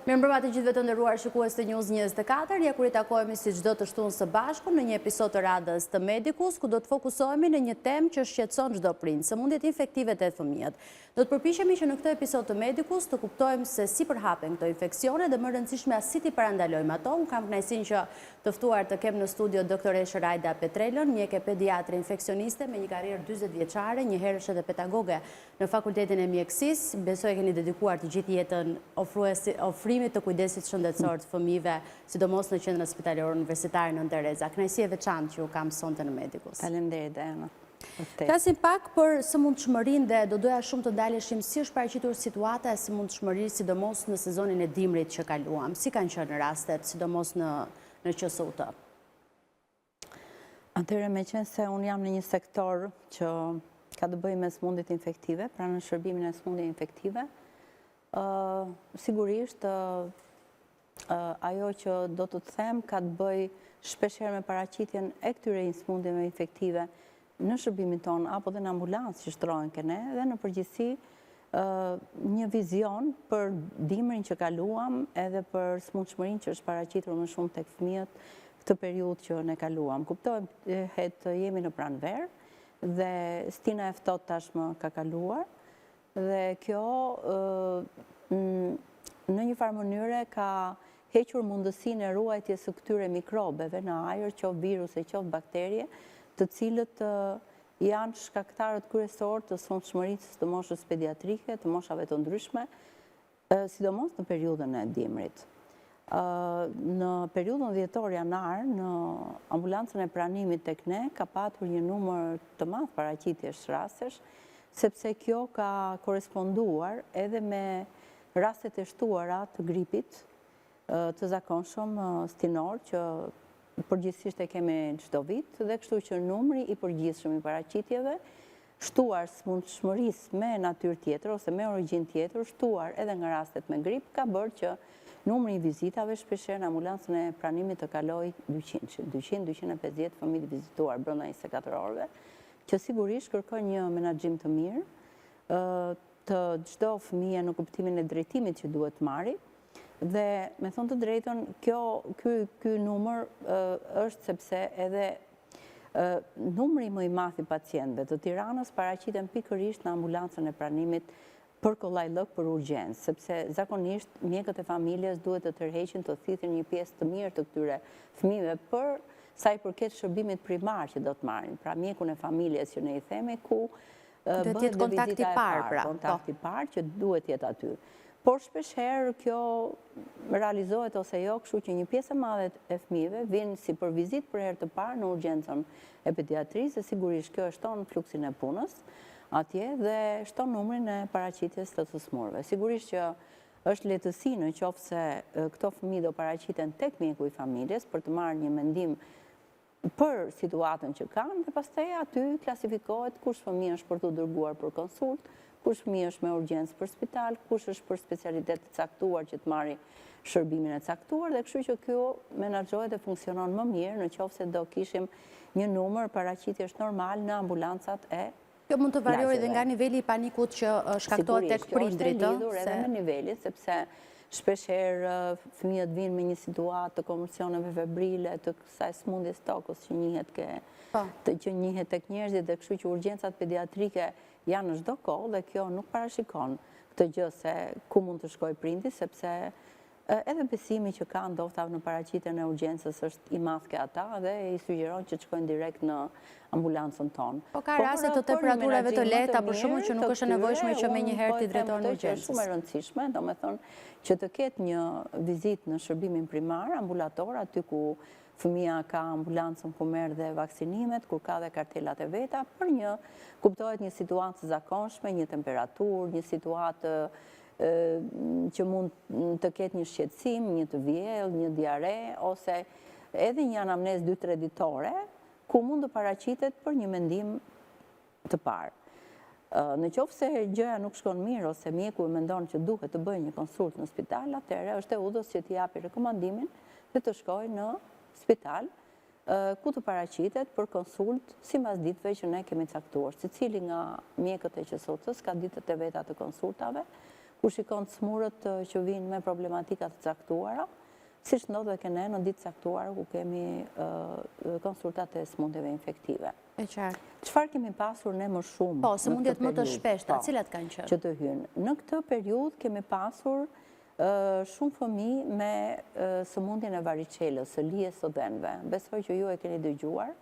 Mirëmbrëma të gjithëve të nderuar shikues të News 24, ja kur I takojmë si çdo të shtunë së bashku në një episod të radhës të Medicus, ku do të fokusohemi në një temë që shqetëson çdo prind, sëmundjet infektive te fëmijët. Do të përpiqemi që në këtë episod të Medicus të kuptojmë se si përhapen këto infeksione dhe më rëndësishme si ti parandalojmë ato. Unë kam kënaqësinë që të ftuar të kem në studio doktoreshë Rajda Petrelon, mjeke pediatre infeksioniste me një karrierë 40 vjeçare, një herë është edhe pedagoge në Fakultetin e Mjekësisë. Besoj keni dedikuar të gjithë jetën ofrimit të kujdesit shëndetësor të fëmijëve, sidomos në qendrën spitalore universitare Nën Tereza. Kënaqësi e veçantë që ju kam sonte në Medicus. Faleminderit Ana. Flasim pak për sëmundshmërinë dhe do doja shumë të ndaleshim si është paraqitur situata e sëmundshmërisë, sidomos në sezonin e dimrit që kaluam. Si kanë qenë rastet, sidomos në QSUT? Atëherë, meqense se unë jam në një sektor që ka të bëjë me sëmundjet infektive, pra në shërbimin e sëmundjeve infektive, sigurisht ajo që do të them ka të bëjë shpeshherë me paraqitjen e këtyre sëmundjeve infektive në shërbimin ton apo dhe në ambulancë që shtrohen ke ne, dhe në përgjithësi një vizion për dimrin që kaluam edhe për sëmundshmërinë që është paraqitur më shumë tek fëmijët këtë periudhë që ne kaluam. Kuptohet të jemi në pranverë dhe stina e ftohtë tashmë ka kaluar dhe kjo në një farë mënyre ka hequr mundësinë e ruajtjes së këtyre mikrobeve në ajër, qoftë viruse, qoftë bakterie, të cilët janë shkaktarët kryesorë të sëmundshmërisë të moshës pediatrike, të moshave të ndryshme, sidomos në periudhën e dimrit. Në periudhën dhjetor-janar, në ambulancën e pranimit tek ne, ka patur një numër të madh paraqitjesh rastesh, sepse kjo ka koresponduar edhe me rastet e shtuara të gripit të zakonshëm stinor, që përgjithsisht e kemi çdo vit, dhe kështu që numri I përgjithshëm I paraqitjeve shtuar sëmundshmërisë me natyrë tjetër ose me origjinë tjetër, shtuar edhe nga rastet me grip, ka bërë që numri I vizitave shpeshherë në ambulancën e pranimit të kalojë 200-250 fëmijë të vizituar brenda 24 orëve, që sigurisht kërkon një menaxhim të mirë të çdo fëmije në kuptimin e drejtimit që duhet marrë. Dhe me thonë të drejtën, ky numër është sepse edhe numri më I madh I pacientëve të Tiranës paraqiten pikërisht në ambulancën e pranimit për kollajllëk për urgjencë, sepse zakonisht mjekët e familjes duhet të tërheqin, të thithin një pjesë të mirë të këtyre fëmijëve për sa I përket shërbimit primar që do të marrin, pra mjekun e familjes që ne I themi, ku bëhet kontakti I parë, kontakti I parë që duhet jetë aty. Por shpeshherë kjo realizohet ose jo, kështu që një pjesë e madhe e fëmijëve vinë si për vizitë për herë të parë në urgjencën e pediatrisë, dhe sigurisht kjo shton fluksin e punës atje dhe shton numrin e paraqitjes të smurëve. Sigurisht që është lehtësi në qoftë se këto fëmijë do paraqiten tek mjeku I familjes për të marrë një mendim për situatën që kanë, dhe pastaj aty klasifikohet kush fëmijë është për të dërguar për konsult, kush fëmijë është me urgjencë për spital, kush është për specialitet të caktuar që të marrë shërbimin e caktuar, dhe kështu që kjo menaxhohet dhe funksionon më mirë në qoftë se do kishim një numër paraqitjesh normal në ambulancat e Kjo mund të variojë edhe nga niveli I panikut që shkaktohet tek prindrit, Kjo është e lidhur edhe me nivelin, sepse shpeshherë fëmijët vinë me një situatë të konvulsioneve febrile, të kësaj sëmundjes tokës që njihet tek njerëzit, dhe kështu që urgjencat pediatrike janë në çdo kohë, dhe kjo nuk parashikon këtë gjë se ku mund të shkojë prindi, sepse edhe besimi që ka ndoshta në paraqitjen e urgjencës është I madh ke ata dhe I sugjeron që të shkojnë direkt në ambulancën tonë. Po ka raste të temperaturave të lehta, për shkakun që nuk është e nevojshme që me një herë të drejtohen në urgjencë. Është shumë e rëndësishme, domethënë që të ketë një vizitë në shërbimin primar, ambulator, aty ku fëmia ka ambulancën ku merr dhe vaksinimet, kur ka dhe kartelat e veta, për kuptohet një situatë zakonshme, një temperaturë, një situatë që mund të ketë një shqetësim, një të vjellë, një diare, ose edhe një anamnezë 2-3 ditore, ku mund të paraqitet për një mendim të parë. Në qoftë se gjëja nuk shkon mirë, ose mjeku mendon që duhet të bëjë një konsult në spital, atëherë është e udhës që t'i japi rekomandimin dhe të shkojë në spital, ku të paraqitet për konsult sipas ditëve që ne kemi caktuar. Secili nga mjekët e QSUT-s ka ditët e veta të konsultave, ku shikon smurët që vinë me problematikat të caktuara, si që ndodhe ke ne në ditë caktuara ku kemi konsultate smundjeve infektive. E qartë. Çfarë kemi pasur ne më shumë? Po, smundjet më të shpeshta, cilat kanë qenë? Që të hynë. Në këtë periudhë kemi pasur shumë fëmijë me sëmundjen e variçelës, së lijes së dhenve. Besoj që ju e keni dëgjuar,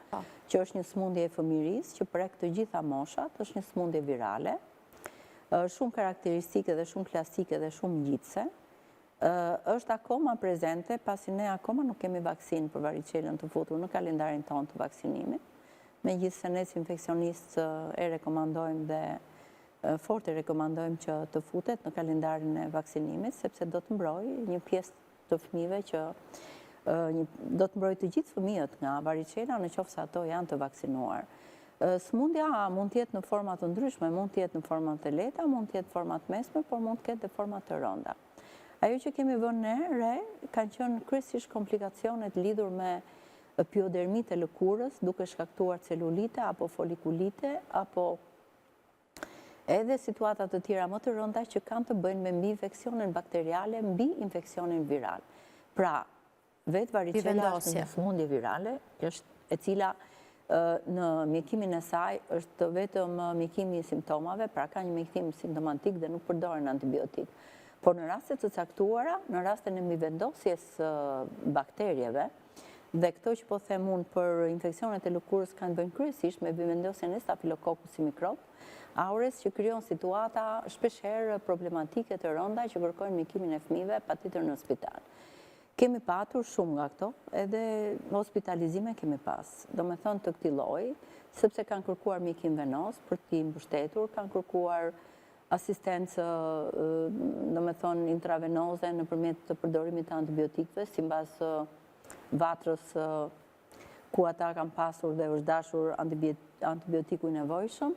që është një sëmundje e fëmirisë, që prek të gjitha moshat, është një sëmundje virale, shumë karakteristike dhe shumë klasike dhe shumë ngjitse. Është akoma prezente, pasi ne akoma nuk kemi vaksinë për variçelën të futur në kalendarin tonë të vaksinimit. Megjithëse ne si infeksionistë e rekomandojmë dhe fort e rekomandojmë që të futet në kalendarin e vaksinimit, sepse do të mbrojë një pjesë të fëmijëve që do të mbrojë të gjithë fëmijët nga variçela në qoftë se ato janë të vaksinuar. Sëmundja mund të jetë në forma të ndryshme, mund të jetë në forma të lehta, mund të jetë në forma të mesme, por mund të ketë në forma të rënda. Ajo që kemi vënë ne re kanë qenë kryesisht komplikacionet lidhur me piodermit e lëkurës, duke shkaktuar celulite apo folikulite, apo edhe situatat të tjera më të rënda që kanë të bëjnë me mbi infeksionin bakteriale, mbi infeksionin viral. Pra, vetë varicela është një sëmundje virale, e cila në mjekimin e saj është vetëm mjekimi i simptomave, pra ka një mjekim simptomatik dhe nuk përdoren antibiotik. Por në rastet të caktuara, në rastin e mbivendosjes bakterjeve, dhe këto që po them unë për infeksionet e lëkurës kanë bëjnë kryesisht me mbivendosjen e Staphylococcus si mikrob aureus që krijon situata shpeshherë problematike të rënda që kërkojnë mjekimin e fëmijëve patjetër në spital. Kemi patur shumë nga këto, edhe hospitalizime kemi pas. Domethënë të këtij lloji, sepse kanë kërkuar mjekim venos për t'i mbështetur, kanë kërkuar asistencë, domethënë intravenoze nëpërmjet të përdorimit të antibiotikëve, sipas vatrës ku ata kanë pasur dhe është dashur antibiotiku i nevojshëm,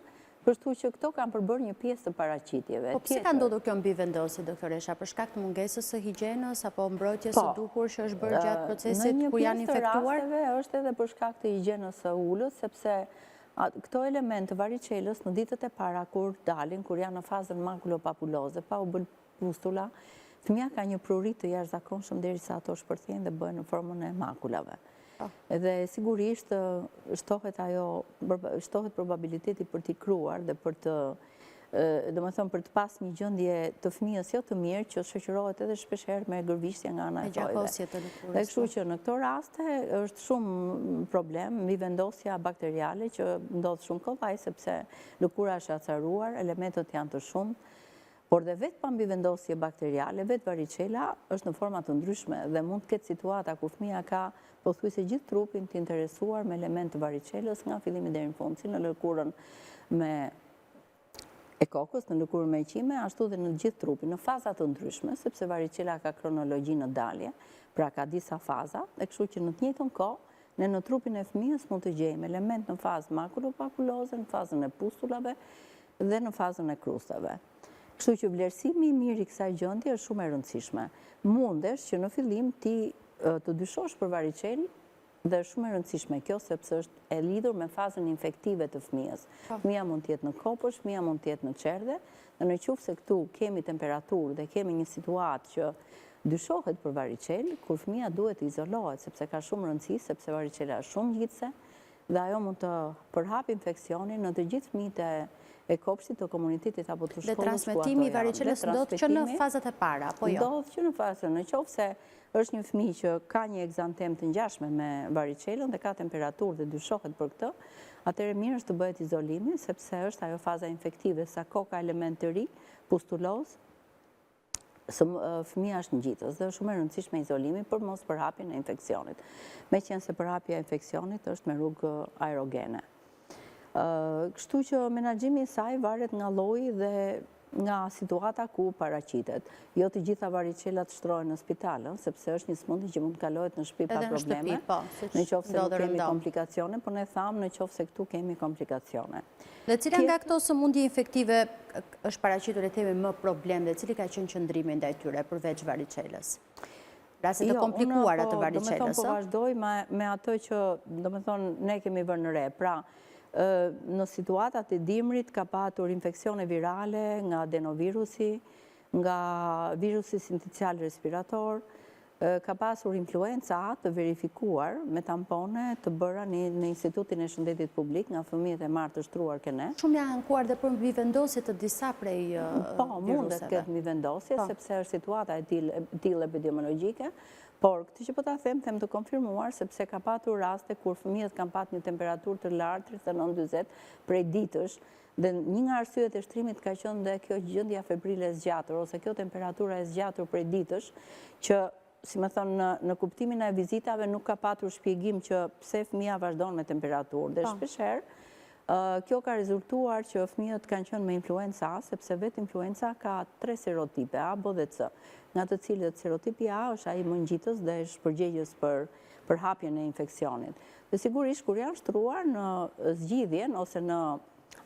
kështu që këto kanë përbërë një pjesë të paraqitjeve. Po pse ka ndodhur kjo mbivendosje, doktoresha, për shkak të mungesës së higjienës apo mbrojtjes së duhur që është bërë gjatë procesit ku janë infektuar? Në një pjesë të rasteve është edhe për shkak të higjienës së ulës, sepse këto elementë të variçelës në ditët e para kur dalin, kur janë në fazën makulopapuloze, pa u bërë pustula, fëmia ka një prurit të jashtëzakonshëm derisa ato shpërthejnë dhe bëhen në formën e makulave. Edhe sigurisht shtohet probabiliteti për t'i kruar dhe për të, domethënë për të pas një gjendje të fëmijës jo të mirë që shoqërohet edhe shpeshherë me gërvishtje nga ana e thojve. Dhe kështu që në këto raste është shumë problem mbivendosja bakteriale që ndodh shumë kollaj sepse lëkura është acaruar, elementët janë të shumtë. Por dhe vetë pa mbivendosje bakteriale, vetë varicela është në forma të ndryshme dhe mund të ketë situata ku fëmia ka pothuajse gjithë trupin të interesuar me element të variçelës nga fillimi deri në fund, si në lëkurën e kokës, në lëkurën me qime, ashtu dhe në gjithë trupin, në faza të ndryshme, sepse varicela ka kronologji në dalje, pra ka disa faza, dhe kështu që në të njëjtën kohë, ne në trupin e fëmijës mund të gjejmë element në fazë makulopapuloze, në fazën e pustulave dhe në fazën e krustave. Kështu që vlerësimi i mirë i kësaj gjendje është shumë e rëndësishme. Mundesh që në fillim ti të dyshosh për variçelë dhe është shumë e rëndësishme kjo sepse është e lidhur me fazën infektive të fëmijës. Fëmia mund të jetë në kopësh, fëmia mund të jetë në çerdhe, dhe nëse këtu kemi temperaturë dhe kemi një situatë që dyshohet për variçelë, kur fëmia duhet të izolohet sepse ka shumë rëndësi, sepse variçela është shumë ngjitse dhe ajo mund të përhap infeksionin në të gjithë fëmijët e kopshtit të komunitetit apo të shkollës ku ato janë. Dhe transmetimi i variçelës ndodh që në fazat e para, apo jo? Ndodh që në fazën, nëse është një fëmijë që ka një egzantem të ngjashme me variçelën dhe ka temperaturë dhe dyshohet për këtë, atëherë mirë është të bëhet izolimi, sepse është ajo faza infektive, sa kohë ka element të ri, pustuloz, fëmia është ngjitës dhe është shumë e rëndësishme izolimi për mos përhapjen e infeksionit. Meqense përhapja e infeksionit është me rrugë aerogene. Kështu që menaxhimi i saj varet nga lloji dhe nga situata ku paraqitet. Jo të gjitha variçelat shtrohen në spital, sepse është një sëmundje që mund të kalohet në shtëpi pa probleme. Në qoftë se nuk kemi komplikacione, por ne thamë në qoftë se këtu kemi komplikacione. Dhe cila nga këto sëmundje infektive është paraqitur e themi më problem dhe cili ka qenë qëndrimi ndaj tyre përveç variçelës? Raste të komplikuara të variçelës. Po vazhdoj me atë që domethënë ne kemi vënë në re. Pra, në situatat e dimrit ka patur infeksione virale nga adenovirusi, nga virusi sindicial respirator, ka pasur influenca A të verifikuar me tampone të bëra në Institutin e Shëndetit Publik nga fëmijët e marrë të shtruar këne. Shumë janë ankuar dhe për mbi vendosje të disa prej viruseve. Po, mundet këtë mbi vendosje, sepse është situata e tillë epidemiologjike, por këtë që po ta them të konfirmuar, sepse ka patur raste kur fëmijët kanë patur një temperaturë të lartë 39-40 prej ditësh, dhe një nga arsyet e shtrimit ka qenë dhe kjo gjendja febrile e zgjatur, ose kjo temperatura e zgjatur prej ditësh, që si me thonë, në kuptimin e vizitave nuk ka patur shpjegim që pse fëmija vazhdon me temperaturë. Dhe shpesher, kjo ka rezultuar që fëmijët kanë qenë me influenza A, sepse vetë influenza ka 3 serotipe, A, B dhe C. Nga të cilët serotipi A është ai më ngjitës dhe është përgjegjës për hapjen e infeksionit. Dhe sigurisht, kur janë shtruar në zgjidhjen, ose në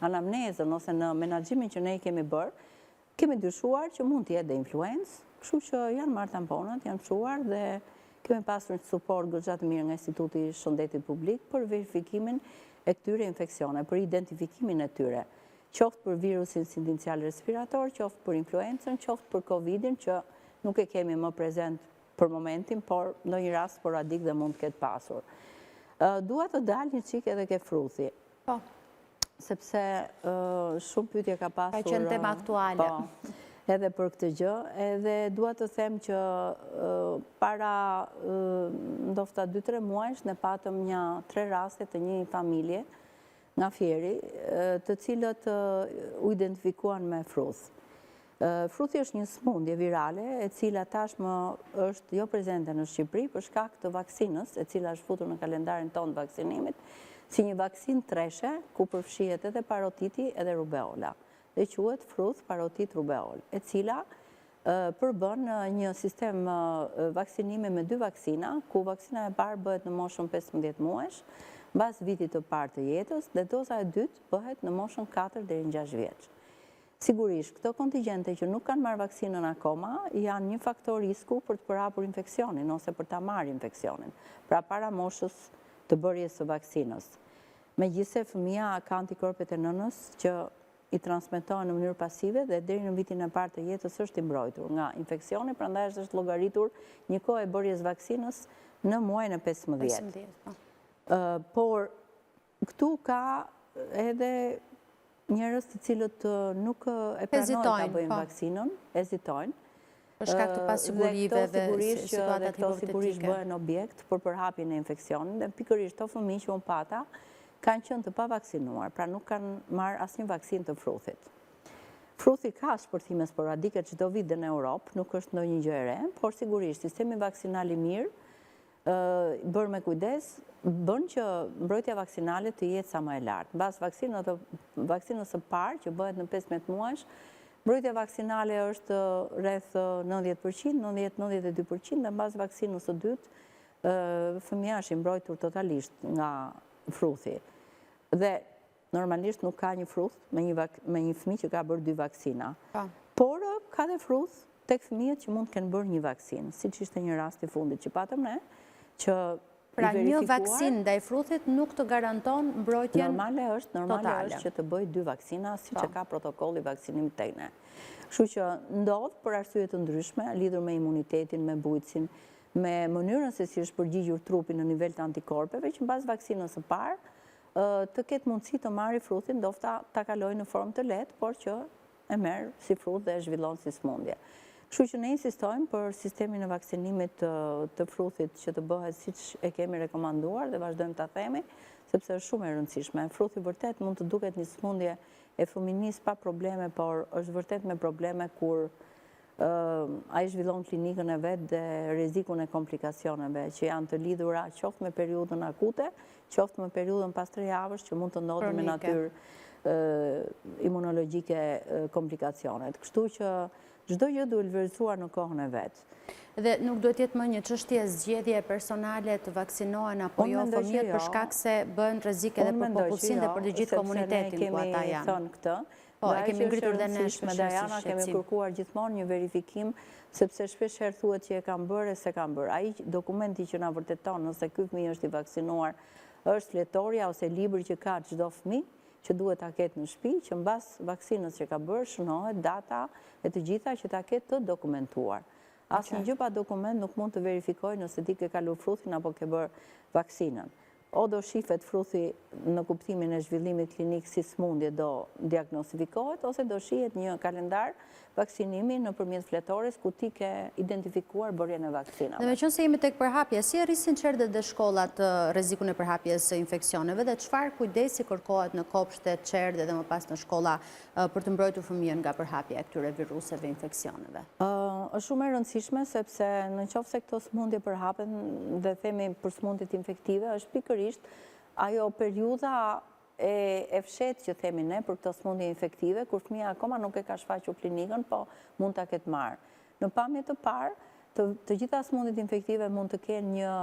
anamnezën, ose në menaxhimin që ne i kemi bërë, kemi dyshuar që mund të jetë dhe influencë. Kështu që janë marrë tamponat, janë fshuar dhe kemi pasur një suport goxha të mirë nga Instituti i Shëndetit Publik për verifikimin e këtyre infeksione, për identifikimin e tyre, qoftë për virusin sindicial respirator, qoftë për influencën, qoftë për Covidin, që nuk e kemi më prezent për momentin, por në një rast sporadik dhe mund të ketë pasur. Dua të dalë një çik edhe ke fruthi. Po. Sepse shumë pyetje ka pasur. Ka qenë tema aktuale. Po. Edhe për këtë gjë, edhe dua të them që para ndofta 2-3 muajsh ne patëm 3 raste të një familje nga Fieri, të cilët u identifikuan me fruth. Fruthi është një smundje virale, e cila tashmë është jo prezente në Shqipëri për shkak të vaksinës, e cila është futur në kalendarin tonë të vaksinimit, si një vaksin treshe, ku përfshihet edhe parotiti edhe rubeola. Dhe quhet fruth parotit rubeol, e cila përbën një sistem vaksinimi me 2 vaksina, ku vaksina e parë bëhet në moshën 15 muajsh, mbas vitit të parë të jetës, dhe doza e dytë bëhet në moshën 4 deri në 6 vjeç. Sigurisht, këto kontingjente që nuk kanë marrë vaksinën akoma, janë një faktor risku për të përhapur infeksionin, ose për ta marrë infeksionin, pra para moshës të bërjes së vaksinës. Megjithëse fëmia ka antikorpet e nënës që i transmetohen në mënyrë pasive dhe deri në vitin e parë të jetës është i mbrojtur nga infeksioni, prandaj është llogaritur një kohë e bërjes vaksinës në muajin e 15. Por këtu ka edhe njerëz të cilët nuk e pranojnë ta bëjnë vaksinën, hezitojnë. Për shkak të pasigurive dhe situatat hipotetike. Këto sigurisht bëhen objekt për përhapjen e infeksionit dhe pikërisht to fëmijë që unë pata kanë qenë të pavaksinuar, pra nuk kanë marrë asnjë vaksinë të fruthit. Fruthi ka shpërthime sporadike çdo vit në Europë, nuk është ndonjë gjë e re, por sigurisht sistemi vaksinal i mirë, bërë me kujdes, bën që mbrojtja vaksinale të jetë sa më e lartë. Mbas vaksinës së parë që bëhet në 15 muajsh, mbrojtja vaksinale është rreth 90%, 90-92%, dhe mbas vaksinës së dytë, fëmia është i mbrojtur totalisht nga fruthi. Dhe normalisht nuk ka një fruth me një fëmijë që ka bërë 2 vaksina. Por ka dhe fruth tek fëmijët që mund të kenë bërë një vaksinë, siç ishte një rast i fundit që patëm ne, që pra një vaksinë ndaj fruthit nuk të garanton mbrojtjen normale është që të bëj 2 vaksina, siç e ka protokolli vaksinimit tek ne. Kështu që ndodh për arsye të ndryshme lidhur me imunitetin, me bujqësin, me mënyrën se si është përgjigjur trupi në nivel të antikorpeve, që mbas vaksinës së parë të ketë mundësi të marrë fruthin, ndofta ta kalojë në formë të lehtë, por që e merr si fruth dhe e zhvillon si smundje. Kështu që ne insistojmë për sistemin e vaksinimit të fruthit që të bëhet siç e kemi rekomanduar dhe vazhdojmë ta themi, sepse është shumë e rëndësishme. Fruthi vërtet mund të duket një smundje e fëminisë pa probleme, por është vërtet me probleme kur ai zhvillon klinikën e vet dhe rrezikun e komplikacioneve që janë të lidhura qoftë me periudhën akute, qoftë me periudhën pas 3 javësh që mund të ndodhin me natyrë imunologjike komplikacionet. Kështu që çdo gjë duhet vlerësuar në kohën e vet. Dhe nuk duhet jetë më një çështje zgjedhje personale të vaksinohen apo jo fëmijët për shkak se bëhen rrezik edhe për popullsinë dhe për të gjithë komunitetin ku ata janë. Thonë këtë. Po, e kemi ngritur dhe ne me Dajana, kemi kërkuar gjithmonë një verifikim, sepse shpesh herë thuhet që e kanë bërë e se kanë bërë. Ai dokumenti që na vërteton nëse ky fëmijë është i vaksinuar është fletorja ose libri që ka çdo fëmijë, që duhet ta ketë në shtëpi, që mbas vaksinës që ka bërë shënohet data e të gjitha që ta ketë të dokumentuar. Asnjë gjë pa dokument nuk mund të verifikojë nëse ti ke kaluar fruthin apo ke bërë vaksinën. O do shifet fruthi në kuptimin e zhvillimit klinik si smundje do diagnostifikohet, ose do shihet një kalendar vaksinimi nëpërmjet fletores ku ti ke identifikuar bërjen e vaksinave. Dhe meqense jemi tek përhapja, si rrisin qerdet dhe shkollat rrezikun e përhapjes së infeksioneve dhe çfarë kujdesi kërkohet në kopshtet, qerdhe dhe më pas në shkolla për të mbrojtur fëmijën nga përhapja e këtyre viruseve infeksioneve? Është shumë e rëndësishme sepse në qoftë se këto smundje përhapen dhe themi për smundjet infektive, është pikërisht ajo periudha e fshet që themi ne për këto smundje infektive, kur fëmia akoma nuk e ka shfaqur klinikën, po mund ta ketë marrë. Në pamje të parë, të gjitha smundjet infektive mund të kenë një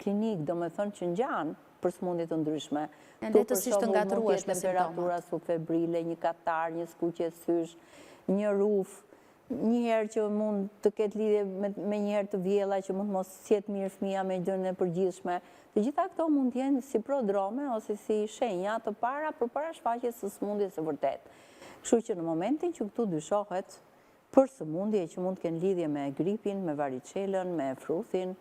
klinik, domethënë që ngjan për smundje të ndryshme. Lehtësisht të ngatruesh me temperatura subfebrile, një katar, një skuqje sysh, një ruf, njëherë që mund të ketë lidhje me njëherë të vjella, që mund mos sjet mirë fëmia me gjënë e përgjithshme. Të gjitha këto mund të jenë si prodrome ose si shenja të para për para shfaqjes së smundjes së vërtet. Kështu që në momentin që këtu dyshohet për smundje që mund të kenë lidhje me gripin, me variçelën, me fruthin,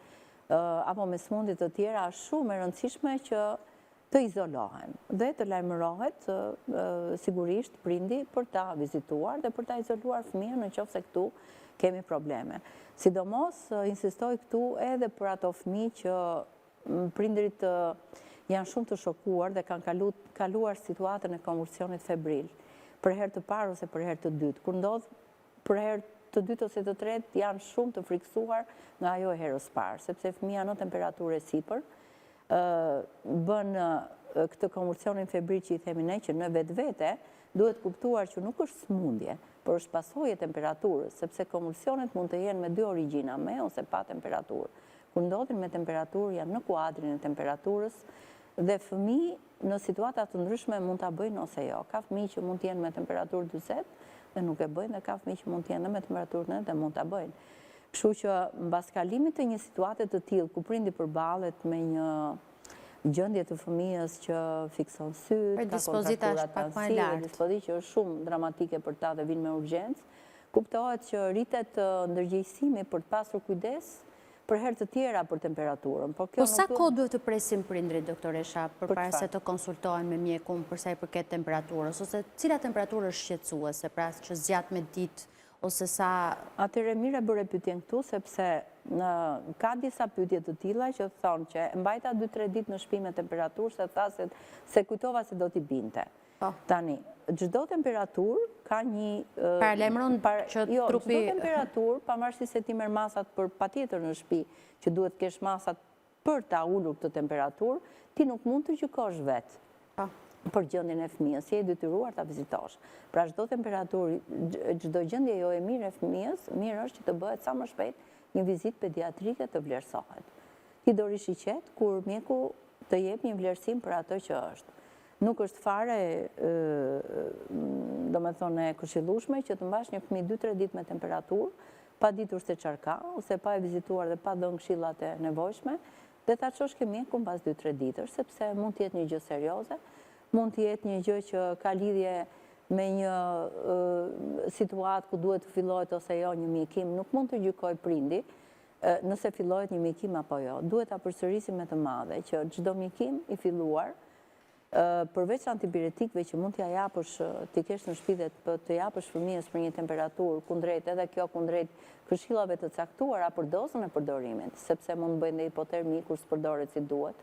apo me smundje të tjera, është shumë e rëndësishme që të izolohen dhe të lajmërohet sigurisht prindi për ta vizituar dhe për ta izoluar fëmijën në qoftë se këtu kemi probleme. Sidomos insistoj këtu edhe për ato fëmijë që prindërit janë shumë të shokuar dhe kanë kaluar situatën e konvulsionit febril për herë të parë ose për herë të dytë. Kur ndodh për herë të dytë ose të tretë janë shumë të frikësuar nga ajo e herës parë, sepse fëmia në temperaturë e sipër bën këtë konvulsionin febril që i themi ne, që në vetvete duhet kuptuar që nuk është smundje, por është pasojë e temperaturës, sepse konvulsionet mund të jenë me dy origjina, me ose pa temperaturë. Kur ndodhin me temperaturë janë në kuadrin e temperaturës dhe fëmijë në situata të ndryshme mund ta bëjnë ose jo. Ka fëmijë që mund të jenë me temperaturë 40 dhe nuk e bëjnë, dhe ka fëmijë që mund të jenë me temperaturë 90 dhe mund ta bëjnë. Kështu që mbas kalimit të një situate të tillë ku prindi përballet me një gjendje të fëmijës që fikson syt, ka kontraktura të anësire, dispozita që është shumë dramatike për ta dhe vinë me urgjencë, kuptohet që rritet ndërgjegjësimi për të pasur kujdes për herë të tjera për temperaturën. Po sa kohë duhet të presim prindrit, doktoresha, përpara se të konsultohen me mjekun për sa i përket temperaturës, ose cila temperaturë është shqetësuese, pra që zgjat me ditë ose sa... Atëre mirë e bëre pyetjen këtu, sepse ka disa pyetje të tilla që thonë që mbajta 2-3 ditë në shtëpi me temperaturë, se kujtova se do t'i binte. Tani, çdo temperaturë ka një... Paralajmëron që trupi... Çdo temperaturë, pavarësisht se ti merr masat për patjetër në shtëpi, që duhet kesh masat për ta ulur këtë temperaturë, ti nuk mund të gjykosh vetë për gjendjen e fëmijës, si e detyruar ta vizitosh. Pra çdo temperaturë, çdo gjendje jo e mirë e fëmijës, mirë është që të bëhet sa më shpejt një vizitë pediatrike të vlerësohet. Ti do rish i qetë kur mjeku të jep një vlerësim për atë që është. Nuk është fare, domethënë, e këshillueshme që të mbash një fëmijë 2-3 ditë me temperaturë, pa ditur se çfarë ka, ose pa e vizituar dhe pa dhënë këshillat e nevojshme, dhe ta çosh ke mjekun pas 2-3 ditësh, sepse mund të jetë një gjë serioze, mund të jetë një gjë që ka lidhje me një situatë ku duhet të fillohet ose jo një mjekim. Nuk mund të gjykoj prindi nëse fillohet një mjekim apo jo. Duhet ta përsërisim me të madhe që çdo mjekim i filluar, përveç antibiotikëve që mund t'ja japësh, t'i kesh në shtëpi dhe të japësh fëmijës për një temperaturë kundrejt, edhe kjo kundrejt këshillave të caktuara për dozën e përdorimit, sepse mund bëjnë dhe hipotermi kur s'përdoret si duhet,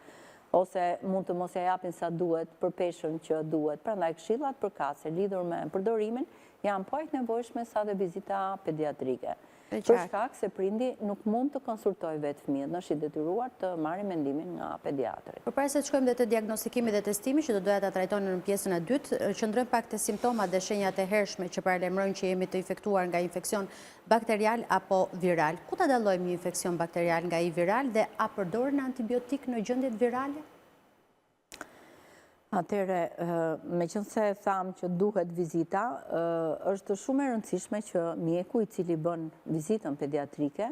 ose mund të mos ja japin sa duhet për peshën që duhet. Prandaj këshillat përkatëse lidhur me përdorimin janë po aq nevojshme sa dhe vizita pediatrike. Për shkak se prindi nuk mund të konsultojë vetë fëmijët, është i detyruar të marrë mendimin nga pediatri. Përpara se të shkojmë dhe te diagnostikimi dhe testimi, që do doja ta trajtonin në pjesën e dytë, qëndrojmë pak te simptomat dhe shenjat e hershme që paralajmërojnë që jemi të infektuar nga infeksion bakterial apo viral. Ku ta dallojmë një infeksion bakterial nga i viral dhe a përdoren antibiotik në gjendjet virale? Atëre, meqense tham që duhet vizita, është shumë e rëndësishme që mjeku i cili bën vizitën pediatrike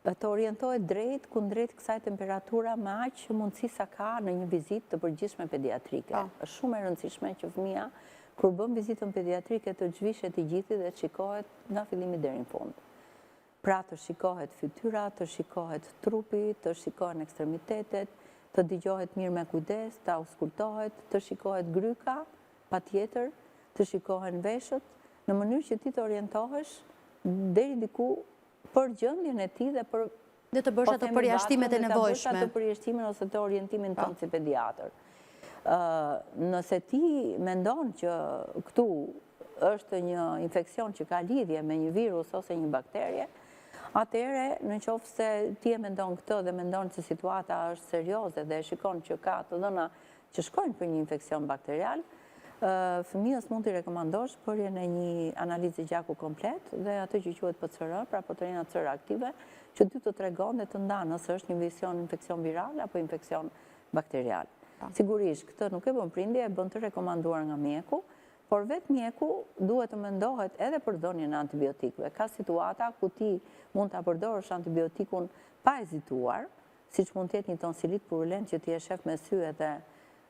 të orientohet drejt kundrejt kësaj temperatura me aq që mundësi sa ka në një vizitë të përgjithshme pediatrike. Është shumë e rëndësishme që fëmia kur bën vizitën pediatrike të zhvishet i gjithi dhe të shikohet nga fillimi deri në fund. Pra të shikohet fytyra, të shikohet trupi, të shikohen ekstremitetet, të dëgjohet mirë me kujdes, të auskultohet, të shikohet gryka, patjetër, të shikohen veshët, në mënyrë që ti të orientohesh deri diku për gjendjen e tij dhe për dhe të bësh ato përjashtimet e nevojshme. Ato përjashtimin ose të orientimin tonë si pediatër. Nëse ti mendon që këtu është një infekcion që ka lidhje me një virus ose një bakterie, atëherë në qoftë se ti e mendon këtë dhe mendon se situata është serioze dhe shikon që ka të dhëna që shkojnë për një infekcion bakterial, fëmijës mund t'i rekomandosh bërjen e një analizë gjaku komplet dhe atë që quhet PCR, pra proteina C reaktive, që ty të tregon dhe të ndanë nëse është një infekcion viral apo infekcion bakterial. Sigurisht, këtë nuk e bën prindja, e bën të rekomanduar nga mjeku, por vetë mjeku duhet të mendohet edhe për dhënien e antibiotikëve. Ka situata ku ti mund ta përdorësh antibiotikun pa hezituar, siç mund të jetë një tonsilit purulent që ti e shef me sy edhe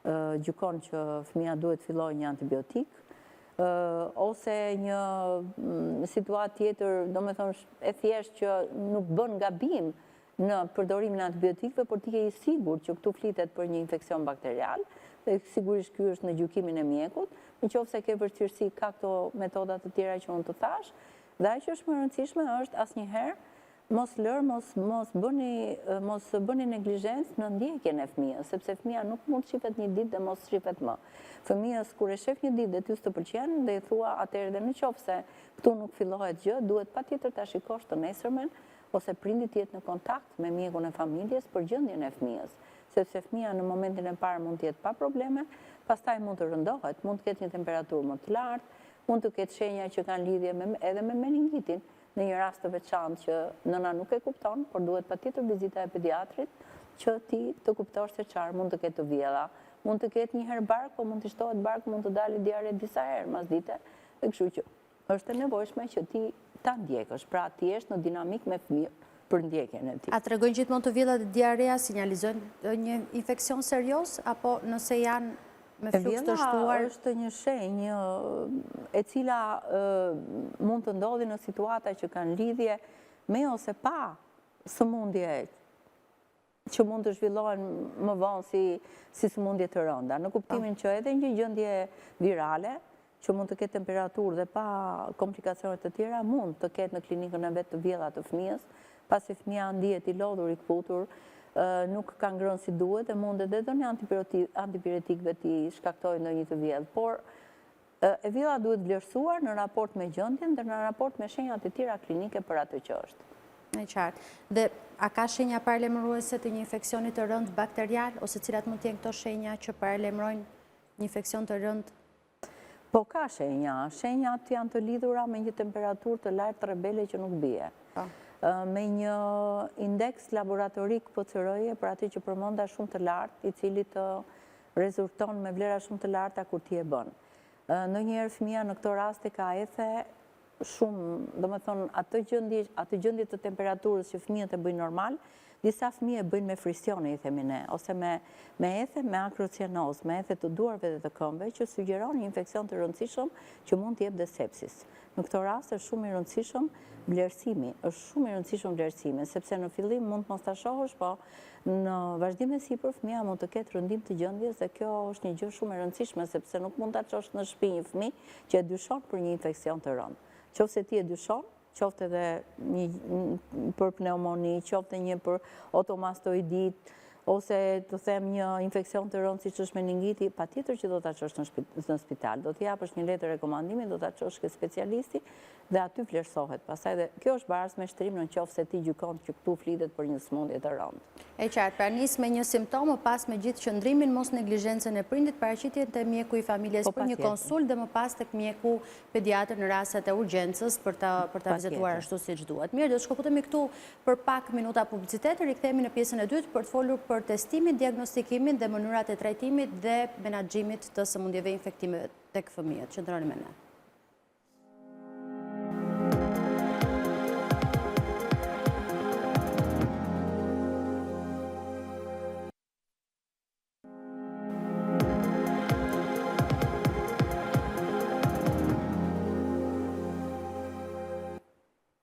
gjykon që fëmia duhet fillojë një antibiotik, ose një situatë tjetër, domethënë e thjeshtë që nuk bën gabim në përdorimin e antibiotikëve, por ti je i sigurt që këtu flitet për një infekcion bakterial, dhe sigurisht ky është në gjykimin e mjekut, nëse ke vështirësi ka këto metoda të tjera që unë të thash, dhe ajo që është më e rëndësishme është asnjëherë mos bëni neglizhencë në ndjekjen e fëmijës, sepse fëmia nuk mund të shifet një ditë dhe mos shifet më. Fëmijës kur e shef një ditë dhe ty s'të pëlqen dhe i thua atëherë dhe nëse këtu nuk fillohet gjë, duhet patjetër ta shikosh të nesërmen ose prindi të jetë në kontakt me mjekun e familjes për gjendjen e fëmijës, sepse fëmia në momentin e parë mund të jetë pa probleme, pastaj mund të rëndohet, mund të ketë një temperaturë më të lartë, mund të ketë shenja që kanë lidhje edhe me meningitin. Në një rast të veçantë që nëna nuk e kupton, por duhet patjetër vizita e pediatrit që ti të kuptosh se çfarë mund të ketë të vjedha. Mund të ketë një herë bark, po mund të shtohet bark, mund të dalë diare disa herë mas dite, dhe kështu që është e nevojshme që ti ta ndjekësh, pra ti jesh në dinamik me fëmijën për ndjekjen e tij. A tregojnë gjithmonë të vjedha dhe diarea sinjalizojnë një infekcion serioz apo nëse janë me fluks të shtuar? Është një shenjë e cila mund të ndodhi në situata që kanë lidhje me ose pa sëmundje që mund të zhvillohen më vonë si sëmundje të rënda. Në kuptimin që edhe një gjendje virale, që mund të ketë temperaturë dhe pa komplikacione të tjera, mund të ketë në klinikën e vetë të vjedha të fëmijës, pasi fëmia ndihet i lodhur, i kputur, nuk ka ngrënë si duhet dhe mundet dhe dhënia antipiretikëve t'i shkaktojnë ndonjë të vjedhë. Por e vjedha duhet vlerësuar në raport me gjendjen dhe në raport me shenjat e tjera klinike për atë që është. E qartë. Dhe a ka shenja paralajmëruese të një infekcioni të rënd bakterial, ose cilat mund të jenë këto shenja që paralajmërojnë një infekcion të rënd? Po ka shenja. Shenjat janë të lidhura me një temperaturë të lartë rebele që nuk bie. Me një indeks laboratorik PCR-je për atë që përmenda shumë të lartë, i cili të rezulton me vlera shumë të larta kur ti e bën. Ndonjëherë fëmia në këto raste ka ethe shumë, domethënë atë gjendje të temperaturës që fëmijët e bëjnë normal, disa fëmijë e bëjnë me frisione, i themi ne, ose me ethe me akrocianoz, me ethe të duarve dhe të këmbëve, që sugjeron një infekcion të rëndësishëm që mund të jep dhe sepsis. Në këto raste është shumë i rëndësishëm vlerësimi, sepse në fillim mund mos ta shohësh, po në vazhdim e sipër fëmia mund të ketë rëndim të gjendjes dhe kjo është një gjë shumë e rëndësishme sepse nuk mund ta çosh në shtëpi një fëmijë që e dyshon për një infekcion të rëndë. Qofse ti e dyshon, qofte edhe një për pneumoni, qofte një për otomastoidit, ose të them një infekcion të rëndë siç është meningiti, patjetër që do ta çosh në spital. Do t'i japësh një letër rekomandimi, do ta çosh ke specialisti dhe aty vlerësohet. Pastaj dhe kjo është baraz me shtrim nëse ti gjykon që këtu flitet për një sëmundje të rëndë. E qartë, pra nis me një simptom, më pas me gjithë qëndrimin, mos neglizhencën e prindit, paraqitjen te mjeku i familjes për një konsult dhe më pas tek mjeku pediatër në rastet e urgjencës për ta vizituar ashtu siç duhet. Mirë, do të shkëputemi këtu për pak minuta publicitet, rikthehemi në pjesën e dytë për të folur për testimin, diagnostikimin dhe mënyrat e trajtimit dhe menaxhimit të sëmundjeve infektive tek fëmijët. Qëndroni me ne.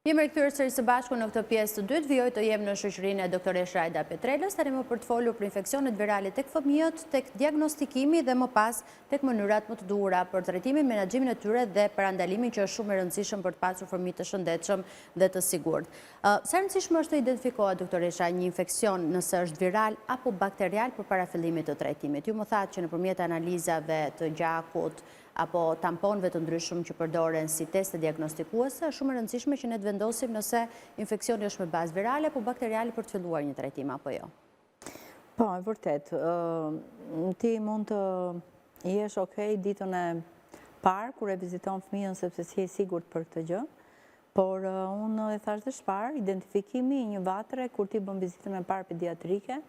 Jemi rikthyer sërish së bashku në këtë pjesë të dytë. Vijoj të jem në shoqërinë e doktoresh Rajda Petrelës, tani më për të folur për infeksionet virale tek fëmijët, tek diagnostikimi dhe më pas tek mënyrat më të duhura për trajtimin, menaxhimin e tyre dhe parandalimin që është shumë e rëndësishëm për të pasur fëmijë të shëndetshëm dhe të sigurt. Sa rëndësishme është të identifikohet, doktoresha, një infeksion nëse është viral apo bakterial përpara fillimit të trajtimit? Ju më thatë që nëpërmjet analizave të gjakut apo tamponëve të ndryshëm që përdoren si teste diagnostikuese, është shumë e rëndësishme që ne të vendosim nëse infeksioni është me bazë virale apo bakteriale për të filluar një trajtim apo jo. Po, e vërtet. Ti mund të jesh okej ditën e parë kur e viziton fëmijën sepse si je sigurt për këtë gjë, por unë e thash dhe shpar, identifikimi i një vatre kur ti bën vizitën e parë pediatrike,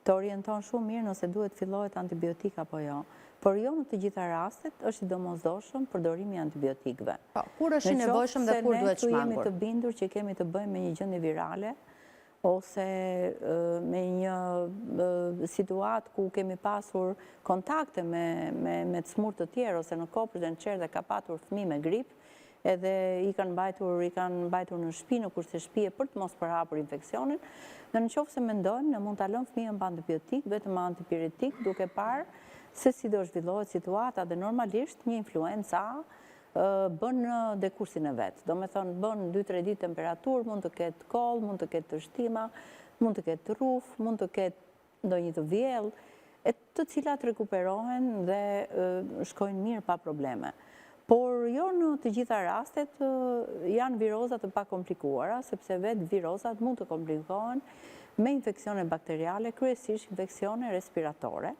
të orienton shumë mirë nëse duhet fillohet antibiotik apo jo. Por jo në të gjitha rastet është i domosdoshëm përdorimi i antibiotikëve. Po, kur është i nevojshëm dhe kur duhet shmangur? Jemi të bindur që kemi të bëjmë me një gjendje virale ose me një situatë ku kemi pasur kontakte me të smur të tjerë ose në kopër dhe në qerë dhe ka patur fëmijë me grip, edhe i kanë mbajtur në shtëpi, në kurse shtëpie për të mos përhapur infeksionin, dhe në qoftë se mendojmë ne mund ta lëmë fëmijën pa antibiotik, vetëm antipiretik, duke parë se si do zhvillohet situata dhe normalisht një influenca bën dekursin e vetë. Do me thonë, bën 2-3 ditë temperaturë, mund të ketë koll, mund të ketë të shtima, mund të ketë ruf, mund të ketë ndonjë të vjell, e të cilat rekuperohen dhe shkojnë mirë pa probleme. Por jo në të gjitha rastet janë virozat të pa komplikuara, sepse vetë virozat mund të komplikohen me infeksione bakteriale, kryesisht infeksione respiratore,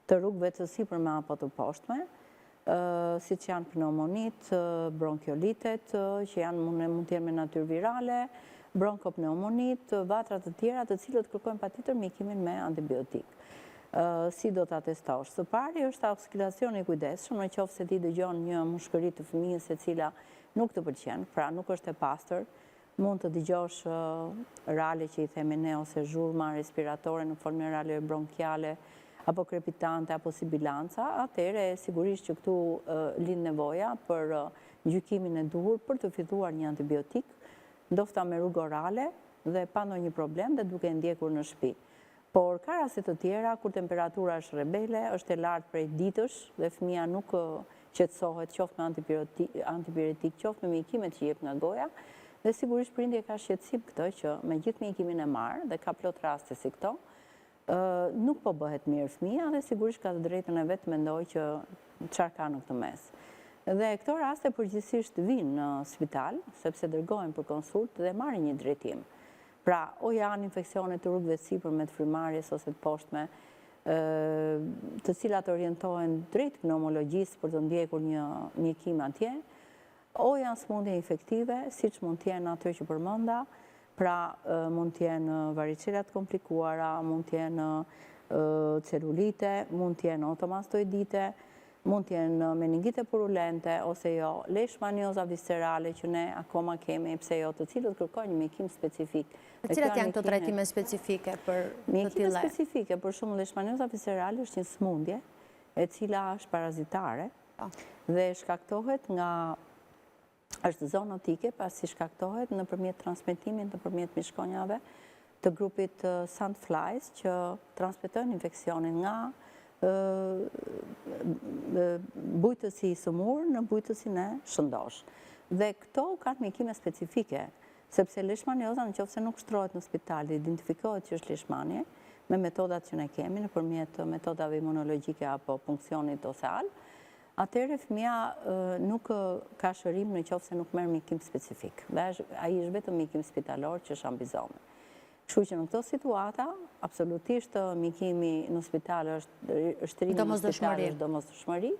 të rrugëve të sipërme apo të poshtme, si që janë pneumonit, bronkiolitet, që janë mund të jenë me natyrë virale, bronkopneumonit, vatrat të tjera të cilët kërkojnë patjetër mjekimin me antibiotik. Si do të atestosh? Së pari është auskulacioni i kujdesshëm, në qoftë se ti dëgjon një mushkëri të fëmijës e cila nuk të pëlqen, pra nuk është e pastër, mund të dëgjosh rale që i themi ne ose zhurma respiratore në formë rale bronkiale, apo krepitante, apo sibilanca, atëre sigurisht që këtu lind nevoja për gjykimin e duhur për të filluar një antibiotik, ndofta me rrugë orale dhe pa ndonjë problem dhe duke ndjekur në shtëpi. Por ka raste të tjera kur temperatura është rebele, është e lartë prej ditësh dhe fëmia nuk qetësohet qoftë me antipiretik, qoftë me mjekimet që jep nga goja, dhe sigurisht prindja ka shqetësim këtë që me gjithë mjekimin e marrë dhe ka plot raste si këto, nuk po bëhet mirë fëmia dhe sigurisht ka të drejtën e vetë mendoj që çfarë ka në këtë mes. Dhe këto raste përgjithsisht vinë në spital, sepse dërgohen për konsult dhe marrin një drejtim. Pra, o janë infeksione të rrugëve sipërme të frymarrjes ose të poshtme, të cilat orientohen drejt pneumologjisë për të ndjekur një mjekim atje, o janë smundje infektive, siç mund të jenë ato që përmenda, pra mund të jenë varicelat komplikuara, mund të jenë celulite, mund të jenë otomastoidite, mund të jenë meningite purulente, ose jo, leishmanioza viscerale që ne akoma kemi, pse jo, të cilët kërkojnë një mjekim specifik. Cilat janë këto trajtime specifike për të tilla? Mjekime specifike, për shembull leishmanioza viscerale është një smundje e cila është parazitare dhe shkaktohet nga është zoonotike, pasi shkaktohet nëpërmjet transmetimin nëpërmjet mishkonjave të grupit sandflies që transmetojnë infeksionin nga bujtësi i sëmur në bujtësin e shëndosh. Dhe këto kanë mjekime specifike, sepse leishmanioza nëse nuk shtrohet në spital dhe identifikohet që është leishmanie, me metodat që ne kemi nëpërmjet metodave imunologjike apo punksionit ose AL, atëherë fëmia nuk ka shërim në qoftë se nuk merr mjekim specifik. Dhe ai është vetëm mjekim spitalor që është ambizome. Kështu që në këto situata, absolutisht mjekimi në spital është shtërimi në spital është domosdoshmëri,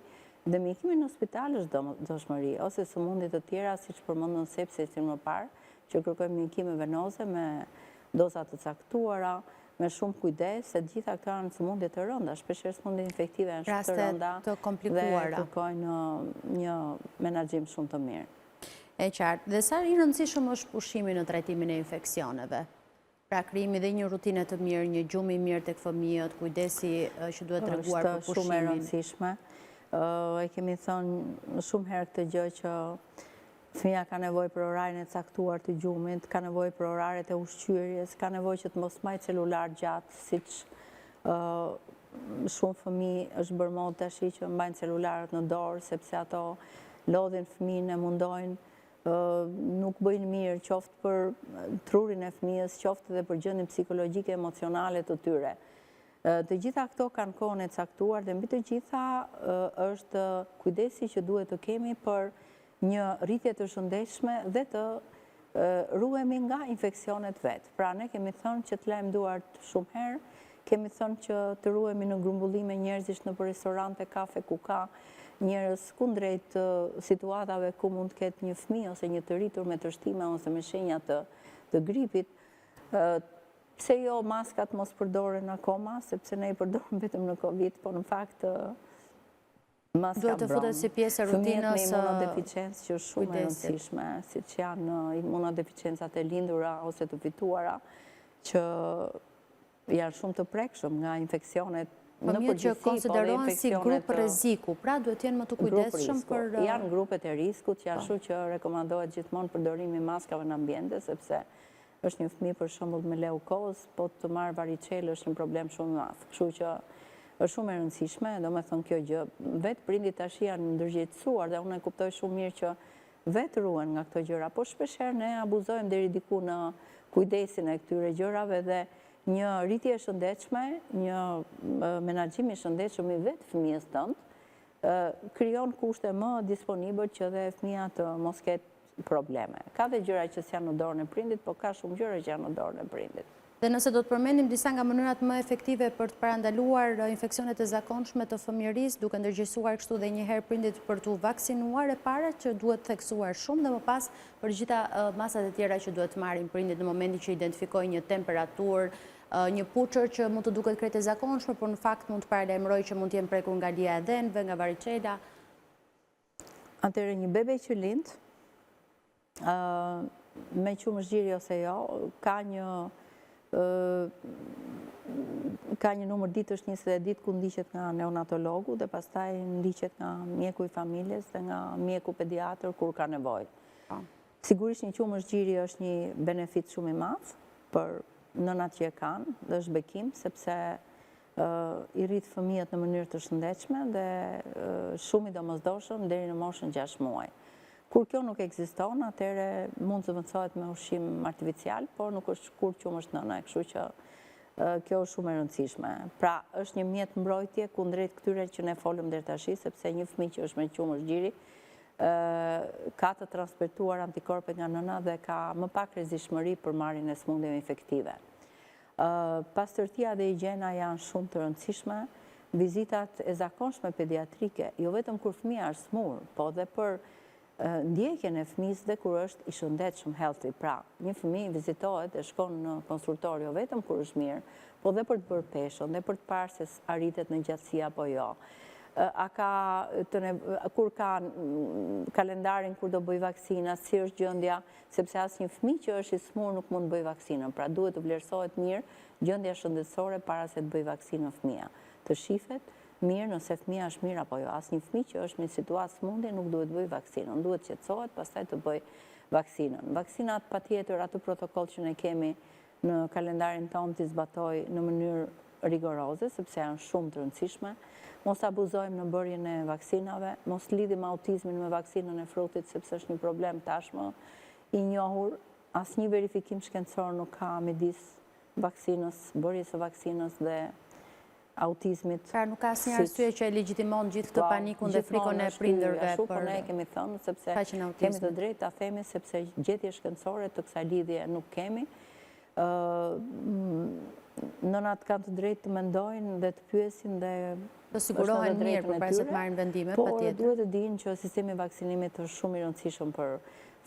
dhe mjekimi në spital është domosdoshmëri, ose sëmundje të tjera siç përmendën sepsin më parë, që kërkojmë mjekime venoze me doza të caktuara, me shumë kujdes, se gjitha këto janë sëmundje të rënda, shpeshherë sëmundje infektive janë shumë të rënda dhe kërkojnë një menaxhim shumë të mirë. E qartë. Dhe sa i rëndësishëm është pushimi në trajtimin e infeksioneve? Pra krimi dhe një rutinë të mirë, një gjumë i mirë tek fëmijët, kujdesi që duhet treguar për pushimin. Është shumë e rëndësishme. E kemi thënë shumë herë këtë gjë që Fëmija ka nevojë për orarin e caktuar të gjumit, ka nevojë për oraret e ushqyerjes, ka nevojë që të mos majë celular gjatë, siç shumë fëmijë është bërë modë tash që mbajnë celularët në dorë, sepse ato lodhin fëmijën e mundojnë, nuk bëjnë mirë, qoftë për trurin e fëmijës, qoftë edhe për gjendjen psikologjike emocionale të tyre. Të gjitha këto kanë kohën e caktuar dhe mbi të gjitha është kujdesi që duhet të kemi për një rritje të shëndetshme dhe të ruhemi nga infeksionet vetë. Pra ne kemi thënë që të lajmë duart shumë herë, kemi thënë që të ruhemi në grumbullime njerëzish në restorante, kafe, ku ka njerëz kundrejt situatave ku mund të ketë një fëmijë ose një të rritur me tërshtime ose me shenja të gripit. Pse jo maskat mos përdoren akoma, sepse ne i përdorim vetëm në Covid, po në fakt maska duhet të futet si pjesë e rutinës. Fëmijët me imunodeficiencë që është shumë e rëndësishme, siç janë imunodeficiencat e lindura ose të fituara, që janë shumë të prekshëm nga infeksionet në përgjithësi, që konsiderohen si grup rreziku, pra duhet të jenë më të kujdesshëm për... Janë grupet e rrezikut, që ashtu që rekomandohet gjithmonë përdorimi i maskave në ambiente, sepse është një fëmijë për shembull me leukoz, po të marr varicel është një problem shumë i madh. Kështu që është shumë e rëndësishme, domethënë kjo gjë. Vetë prindit tash janë ndërgjegjësuar dhe unë e kuptoj shumë mirë që vetë ruhen nga këto gjëra, po shpeshherë ne abuzojmë deri diku në kujdesin e këtyre gjërave dhe një rritje e shëndetshme, një menaxhim i shëndetshëm i vetë fëmijës tënd krijon kushte më disponibël që dhe fëmia të mos ketë probleme. Ka dhe gjëra që janë në dorën e prindit, po ka shumë gjëra që janë në dorën e prindit. Dhe nëse do të përmendim disa nga mënyrat më efektive për të parandaluar infeksionet e zakonshme të fëmijërisë, duke ndërgjegjësuar kështu dhe një herë prindit për t'u vaksinuar, e para që duhet theksuar shumë dhe më pas për gjitha masat e tjera që duhet të marrin prindit në momentin që identifikojnë një temperaturë, një puçër që mund të duket krejt e zakonshme, por në fakt mund të paralajmërojë që mund të jenë prekur nga lia e dhenëve, nga varicela. Atëherë një bebe që lind me qumëshgjiri ose jo, ka një numër ditësh 20 ditë ku ndiqet nga neonatologu dhe pastaj ndiqet nga mjeku i familjes dhe nga mjeku pediatër kur ka nevojë. Sigurisht një qumëshgjiri është një benefit shumë i madh për nënat që e kanë dhe është bekim, sepse i rrit fëmijët në mënyrë të shëndetshme dhe shumë i domosdoshëm deri në moshën 6 muaj. Kur kjo nuk ekziston, atëherë mund të zëvendësohet me ushqim artificial, por nuk është kur qumësht nëna, kështu që kjo është shumë e rëndësishme. Pra, është një mjet mbrojtje kundrejt këtyre që ne folëm deri tash, sepse një fëmijë që është me qumëshgjiri ka të transmetuar antikorpe nga nëna dhe ka më pak rrezikshmëri për marrjen e sëmundjeve infektive. Pastërtia dhe higjiena janë shumë të rëndësishme. Vizitat e zakonshme pediatrike, jo vetëm kur fëmia është smur, po edhe për ndjekjen e fëmijës dhe kur është i shëndetshëm healthy. Pra, një fëmijë vizitohet e shkon në konsultor jo vetëm kur është mirë, po dhe për të bërë peshon, dhe për të parë se arritet në gjatësi apo jo. Kur ka kalendarin kur do bëj vaksina, si është gjendja, sepse asnjë fëmijë që është i smur nuk mund të bëj vaksinën. Pra, duhet të vlerësohet mirë gjendja shëndetësore para se të bëj vaksinën fëmia. Të shifet mirë nëse fëmia është mirë apo jo. Asnjë fëmijë që është në situatë smundje nuk duhet bëj vaksinën, duhet qetësohet pastaj të bëj vaksinën. Vaksinat patjetër atë protokoll që ne kemi në kalendarin tonë të zbatoj në mënyrë rigoroze, sepse janë shumë të rëndësishme. Mos abuzojmë në bërjen e vaksinave, mos lidhim autizmin me vaksinën e frutit, sepse është një problem tashmë i njohur. Asnjë verifikim shkencor nuk ka midis vaksinës, bërjes së vaksinës dhe autizmit. Pra nuk ka asnjë arsye që e legjitimon gjithë këtë panikun dhe frikën e prindërve për ne kemi thënë, sepse kemi të drejtë ta themi, sepse gjetje shkencore të kësaj lidhje nuk kemi. Nënat kanë të drejtë të mendojnë dhe të pyesin dhe të sigurohen mirë përpara se të marrin vendime, patjetër. Po duhet të dinë që sistemi i vaksinimit është shumë i rëndësishëm për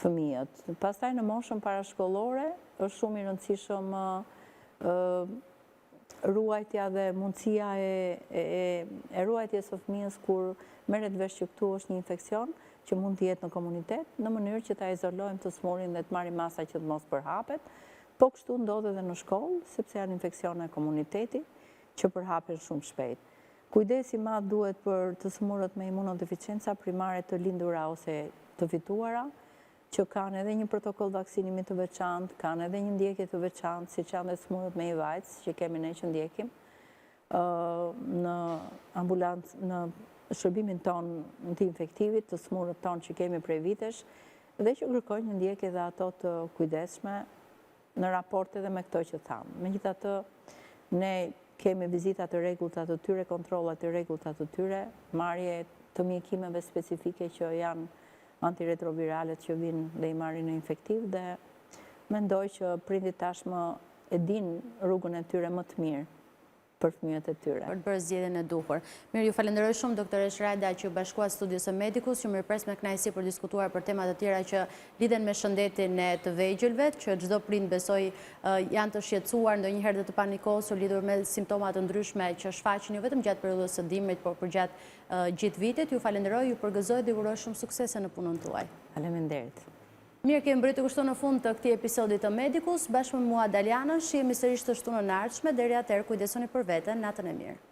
fëmijët. Pastaj në moshën parashkollore është shumë i rëndësishëm ruajtja dhe mundësia e ruajtjes së fëmijës kur merret vesh që këtu është një infeksion që mund të jetë në komunitet, në mënyrë që ta izolojmë të smurin dhe të marrim masa që të mos përhapet. Po kështu ndodh edhe në shkollë, sepse janë infeksione e komunitetit që përhapen shumë shpejt. Kujdesi i madh duhet për të smurët me imunodeficienca primare të lindura ose të fituara, që kanë edhe një protokoll vaksinimi të veçantë, kanë edhe një ndjekje të veçantë, si që janë dhe smurët me IVAIDS, që kemi ne që ndjekim, në ambulancë, në shërbimin ton të infektivit, të smurët ton që kemi prej vitesh, dhe që kërkojnë një ndjekje dhe ato të kujdesshme në raport edhe me këto që thamë. Megjithatë, ne kemi vizitat të rregullta të tyre, kontrollat të rregullta të tyre, marrje të mjekimeve specifike që janë antiretrovirale që vinë dhe i marrin në infektiv, dhe mendoj që prindit tashmë e din rrugën e tyre më të mirë për fëmijët e tyre. Për të bërë zgjedhjen e duhur. Mirë, ju falenderoj shumë doktoresh Rajda që bashkuat studios e Medicus, ju mirëpres me kënaqësi për diskutuar për temat të tjera që lidhen me shëndetin e të vegjëlve, që çdo prind besoj janë të shqetësuar, ndonjëherë dhe të panikosur lidhur me simptoma të ndryshme që shfaqen jo vetëm gjatë periudhës së dimrit, por përgjatë gjithë vitit. Ju falenderoj, ju përgëzoj dhe uroj shumë suksese në punën tuaj. Faleminderit. Mirë, kemi mbritur kështu në fund të këtij episodi të Medicus, bashkë me mua Dalianën, shihemi sërish të shtunën e ardhshme, deri atëherë kujdesoni për veten, natën e mirë.